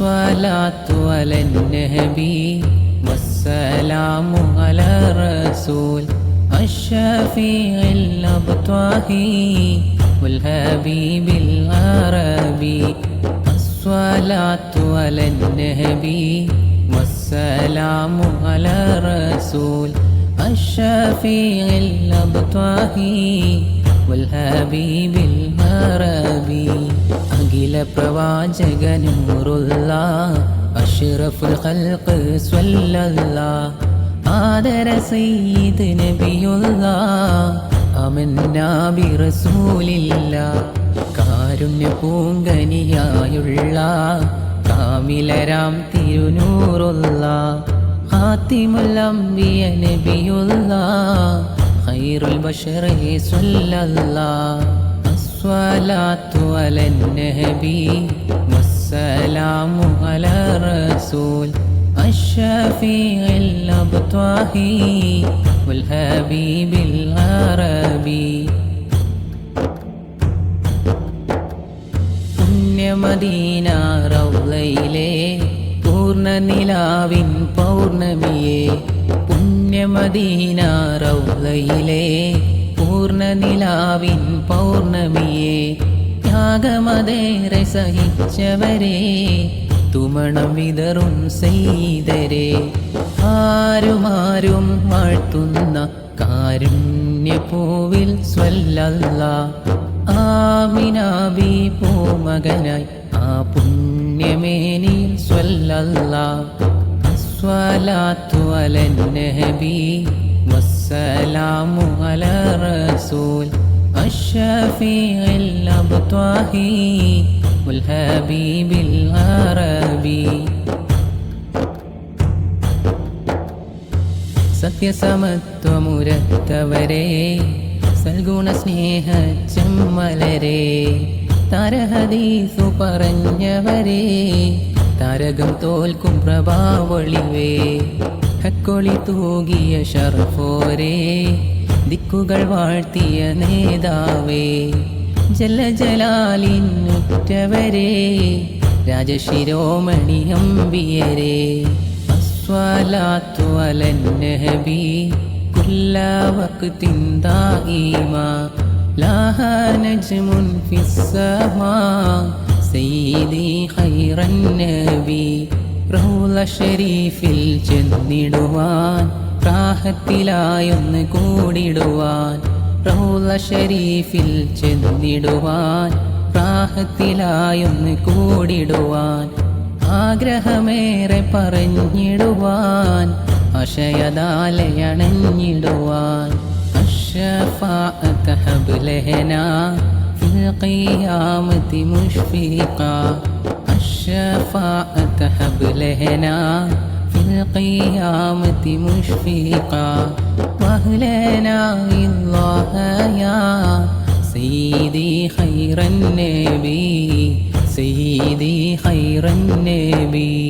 الصلاة على النبي والسلام على الرسول الشفيع الأبطاهي والحبيب العربي. الصلاة على النبي والسلام على الرسول الشفيع الأبطاهي والحبيب العربي. അഖില പ്രവാചക നൂറുള്ള അഷ്റഫുൽ ഖൽഖ് സ്വല്ലല്ലാഹ് ആദര സയ്യിദ് നബിയുള്ള അമന്നാ ബി റസൂലില്ലാഹ്. കാരുണ്യ പൂങ്കനിയായുള്ള കാമിലരാം തിരുനൂറുള്ള ഖാതിമുൽ അംബിയ നബിയുള്ള ഖൈറുൽ ബശറി സ്വല്ലല്ലാഹ്. الصلاة على النبي والسلام على الرسول الشفيع الأبطاهي والحبيب العربي. പുണ്യമദീന റൗളയിലെ പൂർണ്ണനിലാവിൻ പൗർണമിയെ. പുണ്യമദീന റൗളയിലെ പൂർണ്ണനിലാവിൻ പൗർണമിയെ. ത്യാഗമതേറെ സഹിച്ചവരെ തുമണം വിതറും സയ്യിദരെ. ആരുമാരും വാഴ്ത്തുന്ന കാരുണ്യപ്പൂവിൽ സ്വല്ലല്ലാഹ്. ആമിനാബി പൂമകനായി ആ പുണ്യമേനിൽ സ്വല്ലല്ലാഹ്. അസ്സലാത്തു അലൻ നബി والسلام على الرسول الشفيع الأبطاهي والحبيب العربي. സത്യസമത്വമുരത്തവരെ സൽഗുണ സ്നേഹ ചെമ്മലരെ താരഹദീസു പറഞ്ഞവരെ താരകം തോൽക്കും പ്രഭാവളിവേ. ഹക്കൊളി തൂകിയ ഷർഫോരേ ദിക്കുകൾ വാഴ്ത്തിയ നേതാവേ. ജലജലാലിനുറ്റവരെ രാജശിരോമണി അമ്പിയരെ. അസ്സലാത്തു അലൻ നബി കുല്ല വഖ്തിൻ ദായിമാ ലാഹ നജ്മുൻ ഫിസ്സമാ സയ്യിദി ഖൈറൻ നബി. റൗള ഷരീഫിൽ ചെന്നിടുവാൻ റാഹത്തിലായൊന്ന് കൂടിടുവാൻ. റൗള ഷരീഫിൽ ചെന്നിടുവാൻ റാഹത്തിലായൊന്ന് കൂടിടുവാൻ. ആഗ്രഹമേറെ പറഞ്ഞിടുവാൻ ആശയദാലയണഞ്ഞിടുവാൻ. അശ്ശഫാഅത ഹബ് ലനാ ഫിൽ ഖിയാമത്തി മുഷ്ഫിഖാ. الشفاعة هب لنا في القيامة مشفقا واهلنا الله يا سيدي خير النبي سيدي خير النبي.